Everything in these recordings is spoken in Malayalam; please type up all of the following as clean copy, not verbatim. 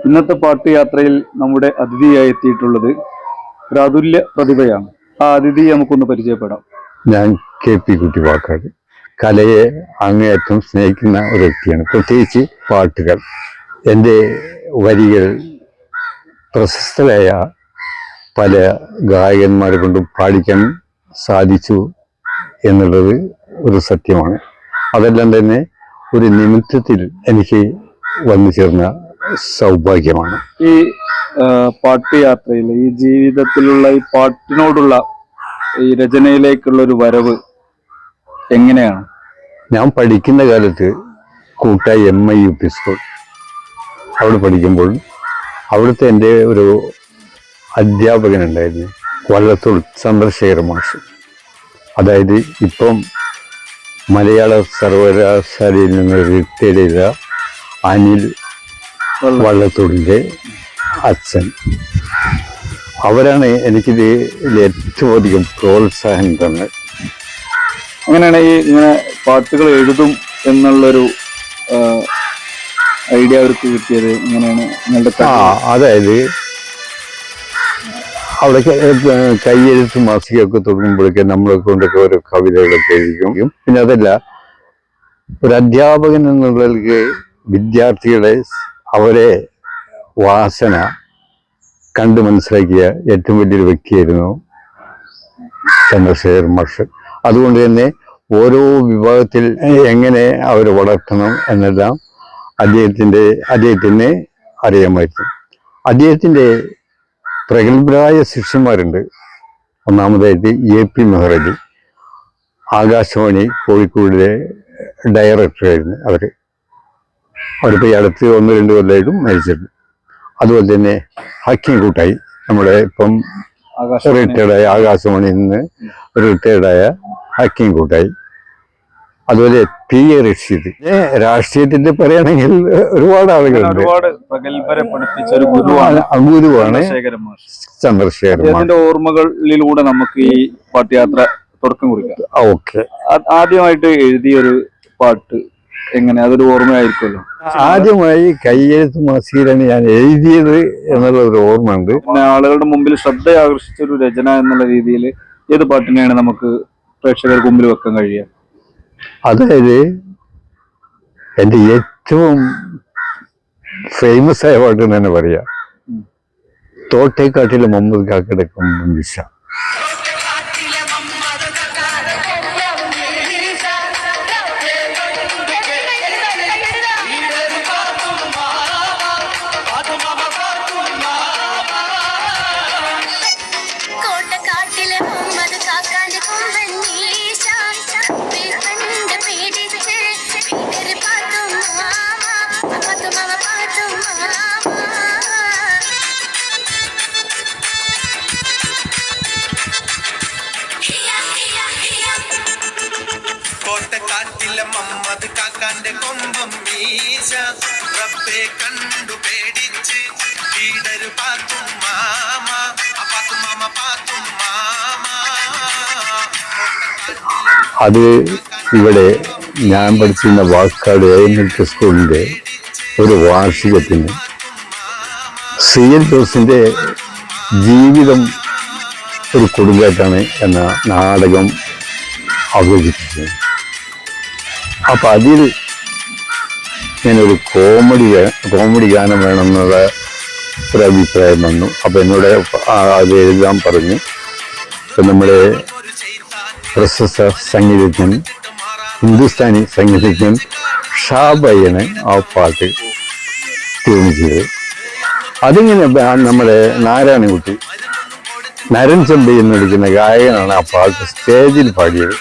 ഇന്നത്തെ പാട്ട് യാത്രയിൽ നമ്മുടെ അതിഥിയായി എത്തിയിട്ടുള്ളത് ഒരു അതുല്യ പ്രതിഭയാണ്. ആ അതിഥിയെ നമുക്കൊന്ന് പരിചയപ്പെടാം. ഞാൻ KP കുട്ടിവാക്കാട്. കലയെ അങ്ങേയറ്റം സ്നേഹിക്കുന്ന ഒരു വ്യക്തിയാണ്. പ്രത്യേകിച്ച് പാട്ടുകൾ. എൻ്റെ വരികൾ പ്രശസ്തരായ പല ഗായകന്മാരെ കൊണ്ടും പാടിക്കാൻ സാധിച്ചു എന്നുള്ളത് ഒരു സത്യമാണ്. അതെല്ലാം തന്നെ ഒരു നിമിത്തത്തിൽ എനിക്ക് വന്നു ചേർന്ന സൗഭാഗ്യമാണ്. ഈ പാട്ട് യാത്രയിൽ, ഈ ജീവിതത്തിലുള്ള ഈ പാട്ടിനോടുള്ള ഈ രചനയിലേക്കുള്ള ഒരു വരവ് എങ്ങനെയാണ്? ഞാൻ പഠിക്കുന്ന കാലത്ത് കൂട്ടായി MIUP സ്കൂൾ അവിടെ പഠിക്കുമ്പോൾ അവിടുത്തെ എൻ്റെ ഒരു അധ്യാപകനുണ്ടായിരുന്നു, വള്ളത്തോൾ ചന്ദ്രശേഖര മാഷ്. അതായത് ഇപ്പം മലയാള സർവകലാശാലയിൽ നിന്ന് റിട്ടയർഡ് ചെയ്ത അനിൽ വള്ളത്തോളിൻ്റെ അച്ഛൻ. അവരാണ് എനിക്കിത് ഏറ്റവും അധികം പ്രോത്സാഹനം തന്നത്. അങ്ങനെയാണ് ഈ ഇങ്ങനെ പാട്ടുകൾ എഴുതും എന്നുള്ളൊരു ഐഡിയ അവർക്ക് കിട്ടിയത് എങ്ങനെയാണ്? അതായത് അവിടെ കയ്യെഴുത്ത് മാസികയൊക്കെ തുടങ്ങുമ്പോഴൊക്കെ നമ്മളെ കൊണ്ടൊക്കെ ഓരോ കവിതകളൊക്കെ എഴുതിക്കും. പിന്നെ അതല്ല, ഒരു അധ്യാപകൻ എന്നുള്ളവർക്ക് വിദ്യാർത്ഥികളെ അവരെ വാസന കണ്ടു മനസ്സിലാക്കിയ ഏറ്റവും വലിയൊരു വ്യക്തിയായിരുന്നു ചന്ദ്രശേഖർ മാഷ്. അതുകൊണ്ട് തന്നെ ഓരോ വിഭാഗത്തിൽ എങ്ങനെ അവരെ വളർത്തണം എന്നെല്ലാം അദ്ദേഹത്തിന് അറിയാമായിരുന്നു. അദ്ദേഹത്തിൻ്റെ പ്രഗത്ഭരായ ശിഷ്യന്മാരുണ്ട്. ഒന്നാമതായിട്ട് AP മെഹ്റലി, ആകാശവാണി കോഴിക്കോടിലെ ഡയറക്ടറായിരുന്നു. അവരിപ്പോൾ ഈ അടുത്ത് 1-2 കൊല്ലമായിട്ടും മരിച്ചിട്ടുണ്ട്. അതുപോലെ തന്നെ ഹക്കീം കൂട്ടായി, നമ്മുടെ ഇപ്പം റിട്ടയർഡായ, ആകാശവാണിയിൽ നിന്ന് റിട്ടയർഡായ ഹക്കീം കൂട്ടായി. അതുപോലെ PA റഷീദ്. രാഷ്ട്രീയത്തിന്റെ പറയുകയാണെങ്കിൽ ഒരുപാട് ആളുകളുണ്ട്. ഗുരുവാണ് ചന്ദ്രശേഖരൻ. ഓർമ്മകളിലൂടെ നമുക്ക് ഈ പാട്ടുയാത്ര തുടക്കം കുറിക്കാം. ഓക്കെ. ആദ്യമായിട്ട് എഴുതിയൊരു പാട്ട് എങ്ങനെ, അതൊരു ഓർമ്മയായിരിക്കുമല്ലോ. ആദ്യമായി കയ്യെഴുത്ത് മാസികയിലാണ് ഞാൻ എഴുതിയത് എന്നുള്ള ഒരു ഓർമ്മ ഉണ്ട്. പിന്നെ ആളുകളുടെ മുമ്പിൽ ശ്രദ്ധ ആകർഷിച്ച ഒരു രചന എന്നുള്ള രീതിയിൽ ഏത് പാട്ടിനെയാണ് നമുക്ക് പ്രേക്ഷകർക്ക് മുമ്പിൽ വെക്കാൻ കഴിയുക? അതായത് എൻ്റെ ഏറ്റവും ഫേമസ് ആയ പാട്ട് തന്നെ പറയാം, തോട്ടേക്കാട്ടിലെ മുഹമ്മദ് കാക്കയുടെ കൊമ്പൻ ദിശ. കോട്ടക്കാട്ടിലെ മമ്മദ് കാക്കാന്റെ കൊമ്പം മീശ, റബ്ബെ കണ്ടു പേടിച്ച് ലീഡർ പാത്തും മാമ, പാത്തും മാമ പാത്തും മാമ. അത് ഇവിടെ ഞാൻ പഠിച്ചിരുന്ന വാക്കാട് AMLP സ്കൂളിൻ്റെ ഒരു വാർഷികത്തിന് CL ജോസിൻ്റെ ജീവിതം ഒരു കൊടുങ്കാറ്റാണ് എന്ന നാടകം അവതരിപ്പിച്ചത്. അപ്പം അതിൽ ഞാനൊരു കോമഡി ഗാനം വേണമെന്നുള്ള ഒരു അഭിപ്രായം വന്നു. അപ്പം എന്നോട് അത് എഴുതാൻ പറഞ്ഞു. ഇപ്പം നമ്മുടെ പ്രശസ്ത സംഗീതജ്ഞൻ, ഹിന്ദുസ്ഥാനി സംഗീതജ്ഞൻ ഷാബയ്യാണ് ആ പാട്ട് ട്യൂൺ ചെയ്തത്. അതിങ്ങനെ നമ്മുടെ നാരായണൻകുട്ടി, നരൻ ചെമ്പി എന്ന് വിളിക്കുന്ന ഗായകനാണ് ആ പാട്ട് സ്റ്റേജിൽ പാടിയത്.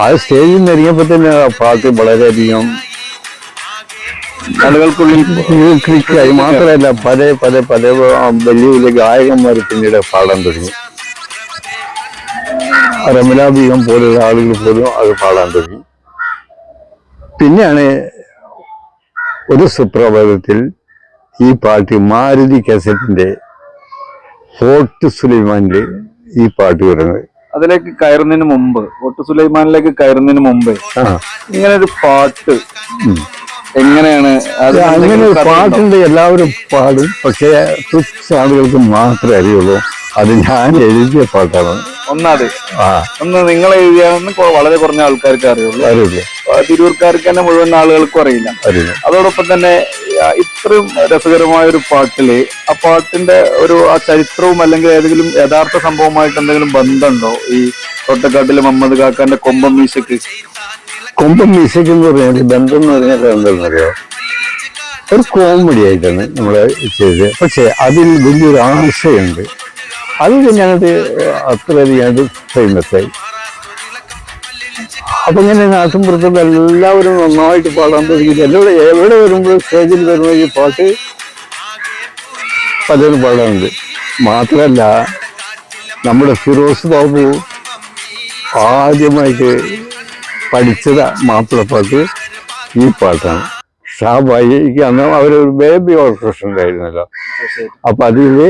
ആ സ്റ്റേജിൽ നിന്ന് ഇറങ്ങിയപ്പോൾ തന്നെ ആ പാട്ട് വളരെയധികം ആളുകൾക്കുള്ളിൽ ക്ലിക്കായി. മാത്രമല്ല പല വലിയ വലിയ ഗായകന്മാർ പിന്നീട് പാടാൻ തുടങ്ങി. രമല ബീഗം പോലുള്ള ആളുകൾ പോലും അത് പാടാൻ തുടങ്ങി. പിന്നെയാണ് ഒരു സുപ്രഭാതത്തിൽ ഈ പാട്ട് മാരുതി കാസറ്റിന്റെ ഫോർട്ട് സുലൈമാനിൽ ഈ പാട്ട് വരുന്നത്. അതിലേക്ക് കയറുന്നതിന് മുമ്പ്, ഫോർട്ട് സുലൈമാനിലേക്ക് കയറുന്നതിന് മുമ്പ് ഇങ്ങനെ ഒരു പാട്ട് എങ്ങനെയാണ് അത്? അങ്ങനെ ഒരു പാട്ടുണ്ട്, എല്ലാവരും പാടും, പക്ഷേ തുച്ഛ ആളുകൾക്ക് മാത്രമേ അറിയുള്ളൂ. അത് ഞാൻ എഴുതിയ പാട്ടാണ്. ഒന്നത് ആ ഒന്ന് നിങ്ങൾ എഴുതിയാണെന്ന് വളരെ കുറഞ്ഞ ആൾക്കാർക്ക് അറിയുള്ളൂ. അറിയില്ല, തിരൂർക്കാർക്ക് തന്നെ മുഴുവൻ ആളുകൾക്കും അറിയില്ല. അറിയില്ല. അതോടൊപ്പം തന്നെ ഇത്രയും രസകരമായ ഒരു പാട്ടില് ആ പാട്ടിന്റെ ആ ചരിത്രവും അല്ലെങ്കിൽ ഏതെങ്കിലും യഥാർത്ഥ സംഭവമായിട്ട് എന്തെങ്കിലും ബന്ധമുണ്ടോ? ഈ തോട്ടക്കാട്ടിലെ മുഹമ്മദ് കാക്കാന്റെ കൊമ്പം മീശക്ക്. കൊമ്പം മീശയ്ക്ക് എന്ന് പറഞ്ഞാൽ ബന്ധം എന്ന് പറഞ്ഞാൽ എന്താണെന്നറിയോ, ഒരു കോമഡി ആയിട്ടാണ് നമ്മള് ചെയ്തത്. പക്ഷെ അതിൽ വലിയൊരു ആശയുണ്ട്. അത് ഞാനത് അത്രയധികം ഫേമസ് ആയി. അപ്പൊ ഇങ്ങനെ നാട്ടിൻപുറത്തുള്ള എല്ലാവരും നന്നായിട്ട് പാടാൻ തുടങ്ങി. എവിടെ വരുമ്പോൾ സ്റ്റേജിൽ വരുമ്പോൾ ഈ പാട്ട് പലരും പാടാറുണ്ട്. മാത്രമല്ല, നമ്മുടെ ഫിറോസ് ബാബു ആദ്യമായിട്ട് പഠിച്ചത് മാപ്പിളപ്പാട്ട് ഈ പാട്ടാണ്. ഷാബായിക്ക് അന്ന് അവരൊരു ബേബി ഓർക്കസ്ട്ര ഉണ്ടായിരുന്നല്ലോ. അപ്പൊ അതില്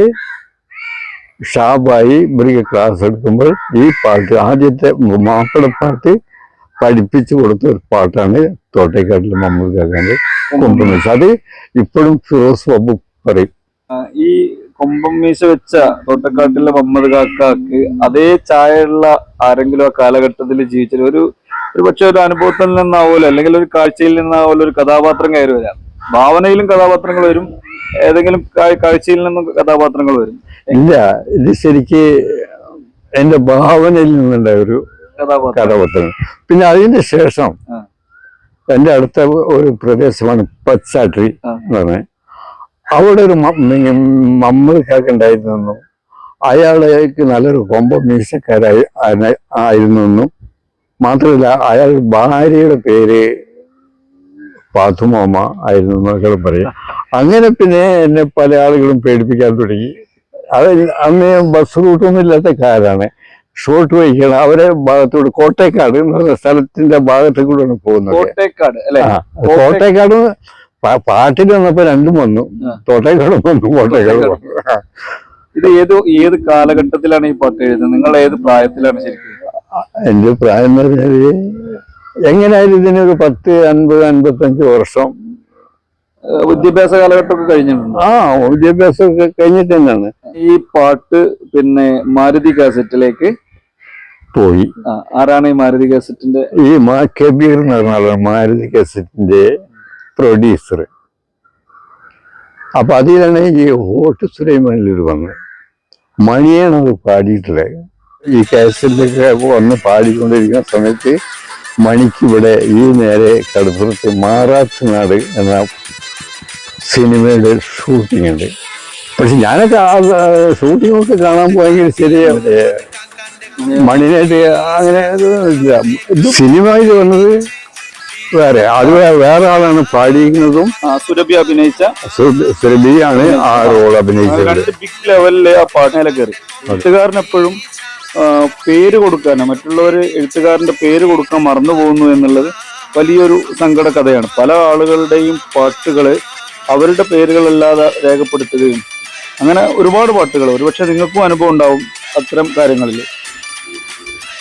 ഷാബായി ഇവർക്ക് ക്ലാസ് എടുക്കുമ്പോൾ ഈ പാട്ട്, ആദ്യത്തെ മാപ്പിളപ്പാട്ട് പഠിപ്പിച്ചു കൊടുത്ത ഒരു പാട്ടാണ് തോട്ടേക്കാട്ടിലെ മുഹമ്മദ് കാക്കാന്റെ കൊമ്പം മീശ. അത് ഇപ്പോഴും ഫിറോസ് ബാബു പറയും. ഈ കൊമ്പം മീശ വെച്ച തോട്ടക്കാട്ടിലെ മുഹമ്മദ് കാക്കാക്ക് അതേ ചായയുള്ള ആരെങ്കിലും ആ കാലഘട്ടത്തിൽ ജീവിച്ചത് ഒരു പക്ഷെ ഒരു അനുഭവത്തിൽ നിന്നാവുമല്ലോ, അല്ലെങ്കിൽ ഒരു കാഴ്ചയിൽ നിന്നാവുമല്ലോ ഒരു കഥാപാത്രം കയറി വരാം. ഭാവനയിലും കഥാപാത്രങ്ങൾ വരും, ഏതെങ്കിലും കാഴ്ചയിൽ നിന്നും കഥാപാത്രങ്ങൾ വരും. ഇല്ല, ഇത് ശരിക്ക് എന്റെ ഭാവനയിൽ നിന്നുണ്ടായ ഒരു കഥാപാത്രം. പിന്നെ അതിന്റെ ശേഷം എന്റെ അടുത്ത ഒരു പ്രദേശമാണ് പച്ചാട്ടി എന്ന് പറഞ്ഞത്. അവിടെ ഒരു മുഹമ്മദ് കാക്ക ഉണ്ടായിരുന്നു. അയാളേക്ക് നല്ലൊരു കൊമ്പം മീശക്കാരായി ആയിരുന്നു. മാത്രമല്ല, അയാൾ ഭാര്യയുടെ പേര് പാത്തുമാമ ആയിരുന്നു എന്നൊക്കെ പറയാം. അങ്ങനെ പിന്നെ എന്നെ പല ആളുകളും പേടിപ്പിക്കാൻ തുടങ്ങി. അത് അന്ന് ബസ് റൂട്ടൊന്നും ഇല്ലാത്ത കാരാണ്, ഷോർട്ട് വഹിക്കണം. അവരെ ഭാഗത്തോട് കോട്ടേക്കാട് എന്ന് പറഞ്ഞ സ്ഥലത്തിന്റെ ഭാഗത്ത് കൂടെയാണ് പോകുന്നത്. കോട്ടേക്കാട് പാട്ടിൽ വന്നപ്പോ രണ്ടും വന്നു, തോട്ടേക്കാടും വന്നു, കോട്ടേക്കാടും വന്നു. ഇത് ഏത് കാലഘട്ടത്തിലാണ് ഈ പാട്ട് എഴുതുന്നത്? നിങ്ങൾ ഏത് പ്രായത്തിലാണ് ശരിക്കും? എന്റെ പ്രായം എന്ന് പറഞ്ഞാല് എങ്ങനെയായാലും ഇതിനൊരു 50-55 വർഷം വിദ്യാഭ്യാസ കാലഘട്ടമൊക്കെ കഴിഞ്ഞിട്ടുണ്ട്. വിദ്യാഭ്യാസമൊക്കെ കഴിഞ്ഞിട്ട് തന്നെയാണ് ഈ പാട്ട് പിന്നെ മാരുതി കാസറ്റിലേക്ക് പോയി. ആരാണ് ഈ മാരുതി കാസറ്റിന്റെ? ഈ കബീർ എന്ന് പറഞ്ഞ ആളാണ് മാരുതി കാസറ്റിന്റെ പ്രൊഡ്യൂസർ. അപ്പൊ അതിലാണ് ഈ ഹോട്ട് സുലൈമാനിൽ വന്നത്. മണിയാണ് അത് പാടിയിട്ടുള്ളത്. ഈ കാസറ്റിലൊക്കെ വന്ന് പാടിക്കൊണ്ടിരിക്കുന്ന സമയത്ത് മണിക്ക് ഇവിടെ ഈ നേരെ കടപ്പുറത്ത് മാറാത്തുനാട് എന്ന സിനിമയുടെ ഷൂട്ടിംഗ് ഉണ്ട്. പക്ഷെ ഞാനൊക്കെ ആ ഷൂട്ടിങ്ങൊക്കെ കാണാൻ പോയെങ്കിൽ ശരിയാവില്ല, മണിനായിട്ട് അങ്ങനെ സിനിമയിൽ വന്നത് വേറെ. അത് വേറെ ആളാണ് പാടിയിരിക്കുന്നതും. സുരഭി അഭിനയിച്ച സുരഭിയാണ് ആ റോൾ അഭിനയിച്ചത്. ബിഗ് ലെവലില് ആ പാട്ടിനെ കയറി. എഴുത്തുകാരനെപ്പോഴും പേര് കൊടുക്കാൻ, മറ്റുള്ളവര് എഴുത്തുകാരന്റെ പേര് കൊടുക്കാൻ മറന്നു പോകുന്നു എന്നുള്ളത് വലിയൊരു സങ്കട കഥയാണ്. പല ആളുകളുടെയും പാട്ടുകള് അവരുടെ പേരുകളല്ലാതെ രേഖപ്പെടുത്തുകയും അങ്ങനെ ഒരുപാട് പാട്ടുകൾ, ഒരുപക്ഷെ നിങ്ങൾക്കും അനുഭവം ഉണ്ടാവും അത്തരം കാര്യങ്ങളിൽ.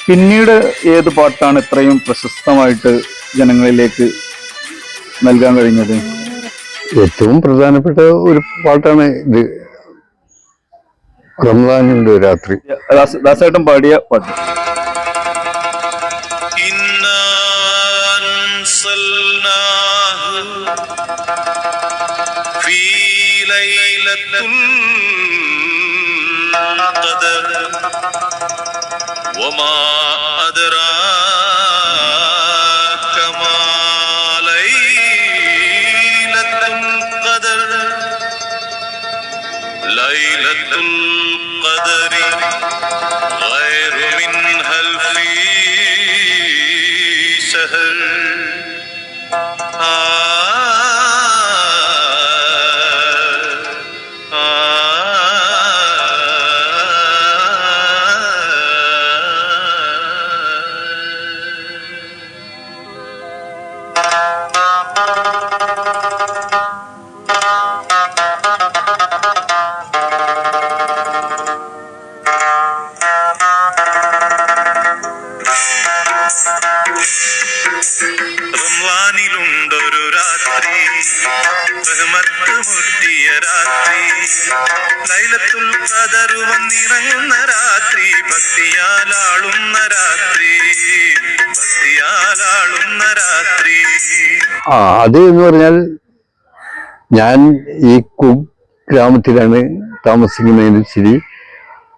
പിന്നീട് ഏത് പാട്ടാണ് ഇത്രയും പ്രശസ്തമായിട്ട് ജനങ്ങളിലേക്ക് നൽകാൻ കഴിഞ്ഞത്? ഏറ്റവും പ്രധാനപ്പെട്ട ഒരു പാട്ടാണ് ഇത്, റംസാനിന്റെ രാത്രി. ദാസേട്ടൻ പാടിയ പാട്ട്. റംസാനിലുണ്ടൊരു മുട്ടിയ രാത്രി ലൈലത്തുൽ ഖദർ വന്നിറങ്ങുന്ന രാത്രി ഭക്തിയാലാളുന്ന രാത്രി ഭക്തിയാലാളുന്ന രാത്രി. അത് എന്ന് പറഞ്ഞാൽ ഞാൻ ഈ ഗ്രാമത്തിലാണ് താമസിക്കുന്നതിന് ശരി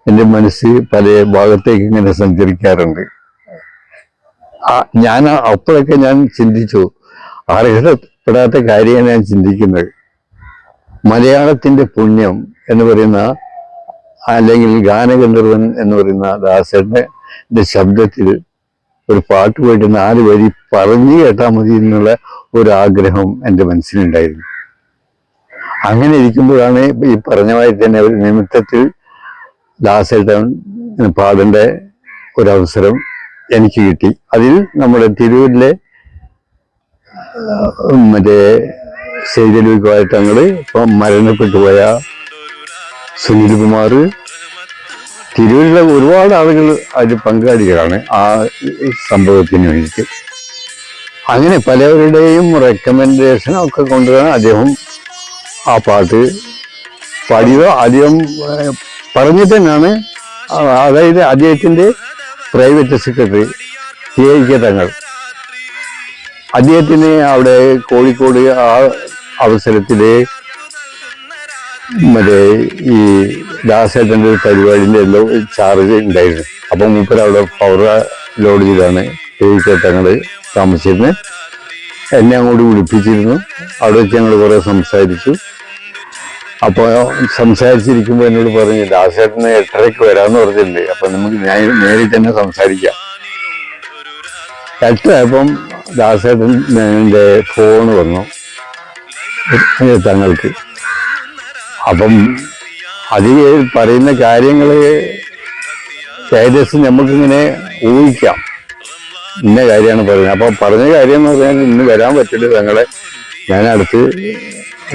എൻ്റെ മനസ്സ് പല ഭാഗത്തേക്ക് ഇങ്ങനെ സഞ്ചരിക്കാറുണ്ട്. ഞാൻ അപ്പോഴൊക്കെ ഞാൻ ചിന്തിച്ചു, അർഹതപ്പെടാത്ത കാര്യമാണ് ഞാൻ ചിന്തിക്കുന്നത്. മലയാളത്തിൻ്റെ പുണ്യം എന്ന് പറയുന്ന, അല്ലെങ്കിൽ ഗാനഗന്ധർവൻ എന്ന് പറയുന്ന ദാസന്റെ ശബ്ദത്തിൽ ഒരു പാട്ട് പോയിട്ട് 4 വരി പറഞ്ഞു കേട്ടാൽ മതി എന്നുള്ള ഒരാഗ്രഹം എൻ്റെ മനസ്സിലുണ്ടായിരുന്നു. അങ്ങനെ ഇരിക്കുമ്പോഴാണ് ഈ പറഞ്ഞമായി തന്നെ ഒരു നിമിത്തത്തിൽ ദാസേട്ടൻ പാടേണ്ട ഒരവസരം എനിക്ക് കിട്ടി. അതിൽ നമ്മുടെ തിരൂരിലെ മറ്റേ ശൈതലൂക്കായിട്ടങ്ങള് ഇപ്പം മരണപ്പെട്ടു പോയ സുനിൽ കുമാർ, തിരൂരിലെ ഒരുപാട് ആളുകൾ അതിൽ പങ്കാളികളാണ് ആ സംഭവത്തിന് വേണ്ടിയിട്ട്. അങ്ങനെ പലവരുടെയും റെക്കമെൻഡേഷൻ ഒക്കെ കൊണ്ടുവരാൻ അദ്ദേഹം ആ പാട്ട് പാടിയത് അധികം പറഞ്ഞിട്ട് തന്നെയാണ്. അതായത് അദ്ദേഹത്തിൻ്റെ പ്രൈവറ്റ് സെക്രട്ടറി കെ തങ്ങൾ അദ്ദേഹത്തിന് അവിടെ കോഴിക്കോട് ആ അവസരത്തിൽ മറ്റേ ഈ ദാസേട്ടൻ്റെ ഒരു പരിപാടിൻ്റെ എന്തോ ചാർജ് ഉണ്ടായിരുന്നു. അപ്പം മൂപ്പർ അവിടെ പവർ ലോഡ്ജിലാണ് കെ തങ്ങൾ താമസിച്ചിരുന്നത്. എന്നെ അങ്ങോട്ട് വിളിപ്പിച്ചിരുന്നു. അവിടെ വെച്ച് ഞങ്ങൾ കുറേ സംസാരിച്ചു. അപ്പോൾ സംസാരിച്ചിരിക്കുമ്പോൾ എന്നോട് പറഞ്ഞു, ദാസേട്ടന് 8:30 വരാമെന്ന് പറഞ്ഞിട്ടുണ്ട്, അപ്പം നമുക്ക് നേരിട്ട് തന്നെ സംസാരിക്കാം. 8:00 ദാസേട്ടൻ്റെ ഫോണ് വന്നു തങ്ങൾക്ക്. അപ്പം അതിൽ പറയുന്ന കാര്യങ്ങൾ ഏകദേശം നമുക്കിങ്ങനെ ഊഹിക്കാം, ഇന്ന കാര്യമാണ് പറയുന്നത്. അപ്പം പറഞ്ഞ കാര്യം എന്ന് പറഞ്ഞാൽ ഇന്ന് വരാൻ പറ്റില്ല തങ്ങളെ, ഞാൻ അടുത്ത്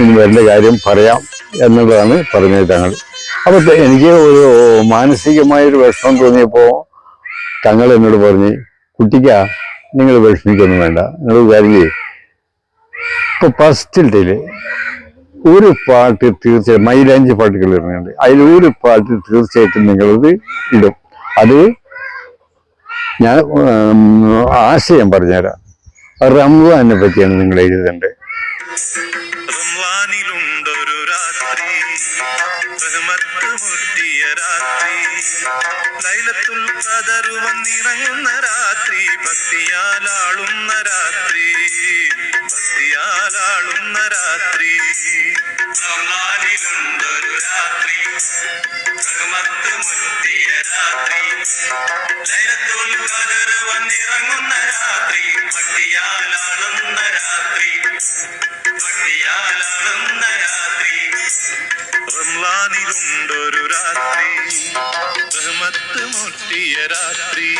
ഇന്ന് വരേണ്ട കാര്യം പറയാം എന്നുള്ളതാണ് പറഞ്ഞത് തങ്ങൾ. അപ്പോൾ എനിക്ക് ഒരു മാനസികമായൊരു വിഷമം തോന്നിയപ്പോൾ തങ്ങൾ എന്നോട് പറഞ്ഞ്, കുട്ടിക്കാ നിങ്ങൾ വിഷമിക്കൊന്നും വേണ്ട, നിങ്ങൾ കാര്യം ചെയ്യും. ഇപ്പോൾ ഫസ്റ്റിൽ ഒരു പാട്ട് തീർച്ചയായും മൈലാഞ്ചി പാട്ടുകൾ ഇടുന്നുണ്ട്, അതിലൊരു പാട്ട് തീർച്ചയായിട്ടും നിങ്ങളത് ഇടും. അത് ഞാൻ ആശയം പറഞ്ഞുതരാം. റംസാനെ പറ്റിയാണ് നിങ്ങൾ എഴുതേണ്ടത്. റംസാനിലുണ്ടൊരു രാത്രി റഹ്മത്ത് മുട്ടിയ രാത്രി ലൈലത്തുൽ ഖദർ വന്നിറങ്ങുന്ന രാത്രി ഭക്തിയാലാളുന്ന രാത്രി ഭക്തിയാലാളുന്ന രാത്രി. റംസാനിലുണ്ടൊരു രാത്രി റഹ്മത്ത് മുട്ടിയ രാത്രി ലൈലത്തുൽ ഖദർ വന്നിറങ്ങുന്ന രാത്രി ഭക്തിയാലാളുന്ന രാത്രി ഭക്തിയാലാളുന്ന രാത്രി. റംസാനിലുണ്ടൊരു രാത്രി റഹ്മത്ത് മുട്ടിയ രാത്രി.